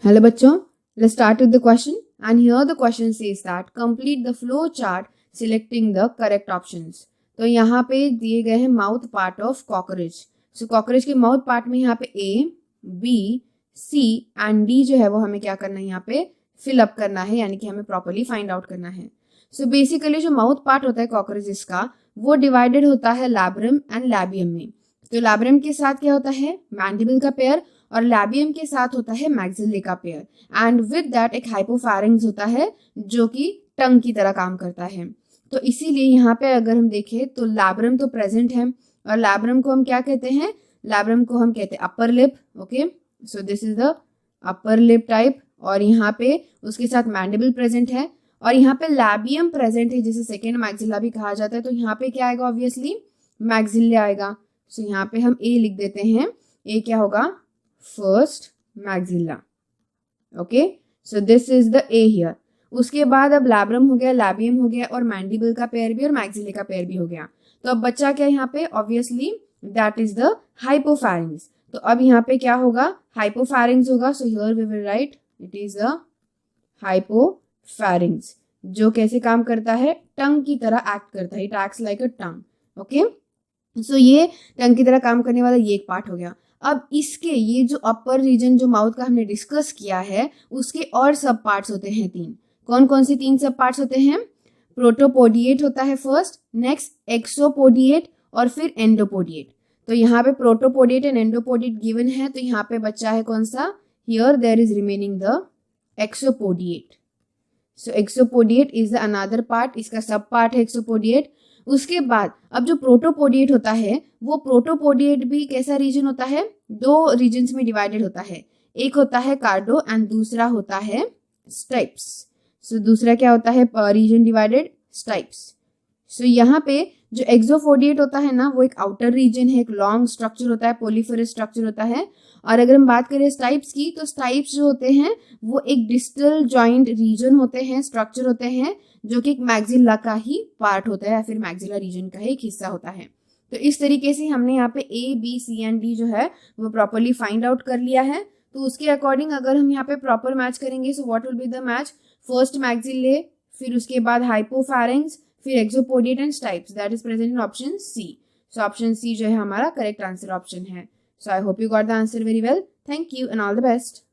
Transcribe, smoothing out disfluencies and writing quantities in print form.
Hello बच्चों, let's start with the question. And here the question says that complete the flow chart selecting the correct options. तो यहाँ पे दिए गए हैं mouth part of cockroach. So cockroach के mouth part में यहाँ पे A, B, C and D जो है वो हमें क्या करना है यहाँ पे फिल अप करना है, यानी कि हमें प्रॉपरली फाइंड आउट करना है. सो बेसिकली जो माउथ पार्ट होता है कॉकरोचेस का वो डिवाइडेड होता है लैब्रम एंड लैबियम में. तो लैब्रम के साथ क्या होता है मैंडिबल का पेयर और लैबियम के साथ होता है मैक्सिले का पेयर एंड विद दैट एक हाइपोफैरिंग्स होता है जो कि टंग की तरह काम करता है. तो इसीलिए यहाँ पे अगर हम देखें तो लैब्रम तो प्रेजेंट है और लैब्रम को हम क्या कहते हैं, लैब्रम को हम कहते हैं upper lip. Okay, so this is the upper lip type और यहाँ पे उसके साथ मैंडिबल प्रेजेंट है और यहाँ पे लैबियम प्रेजेंट है जिसे सेकेंड मैक्सिला भी कहा जाता है. तो यहाँ पे क्या आएगा, ऑब्वियसली मैक्सिले आएगा. सो यहाँ पे हम ए लिख देते हैं. ए क्या होगा, first maxilla. Okay, so this is the A here. उसके बाद अब लैब्रम हो गया, लैबियम हो गया और मैंडिबल का पेयर भी और मैक्सिले का पेयर भी हो गया. तो अब बच्चा क्या यहाँ पे, obviously that is the hypopharynx. तो अब यहाँ पे क्या होगा, हाइपोफैरिंग्स होगा. So here we will write it is the hypopharynx जो कैसे काम करता है, टंग की तरह एक्ट करता है. It acts like a tongue. Okay, so ये टंग की तरह काम करने वाला ये एक पार्ट हो गया. अब इसके ये जो अपर रीजन जो माउथ का हमने डिस्कस किया है उसके और सब पार्ट्स होते हैं तीन. कौन कौन से तीन सब पार्ट्स होते हैं, प्रोटोपोडिएट होता है फर्स्ट, नेक्स्ट एक्सोपोडिएट और फिर एंडोपोडिएट. तो यहाँ पे प्रोटोपोडिएट एंड एंडोपोडिएट गिवन है. तो यहाँ पे बच्चा है कौन सा, here there is remaining the exopodite. So exopodite is the another part, इसका सब पार्ट है एक्सोपोडिएट. उसके बाद अब जो प्रोटोपोडिएट होता है वो प्रोटोपोडिएट भी कैसा रीजन होता है, दो रीजन्स में डिवाइडेड होता है. एक होता है कार्डो एंड दूसरा होता है स्टाइप्स. सो दूसरा क्या होता है रीजन डिवाइडेड, स्टाइप्स. सो यहाँ पे जो एक्सोपोडिएट होता है ना वो एक आउटर रीजन है, एक लॉन्ग स्ट्रक्चर होता है, पोलिफेरस स्ट्रक्चर होता है. और अगर हम बात करें स्टाइप्स की तो स्टाइप्स जो होते हैं वो एक डिस्टल जॉइंट रीजन होते हैं, स्ट्रक्चर होते हैं जो कि एक मैक्सिला का ही पार्ट होता है या फिर मैक्सिला रीजन का ही एक हिस्सा होता है. तो इस तरीके से हमने यहाँ पे A B C and D जो है वो प्रॉपरली फाइंड आउट कर लिया है. तो उसके अकॉर्डिंग अगर हम यहाँ पे प्रॉपर मैच करेंगे so what will be the match, first maxillae, फिर उसके बाद हाइपोफैरिंग्स, फिर exopodite and stipes, that is present in option C. So option C जो है हमारा करेक्ट आंसर ऑप्शन है. So I hope you got the answer very well. Thank you and all the best.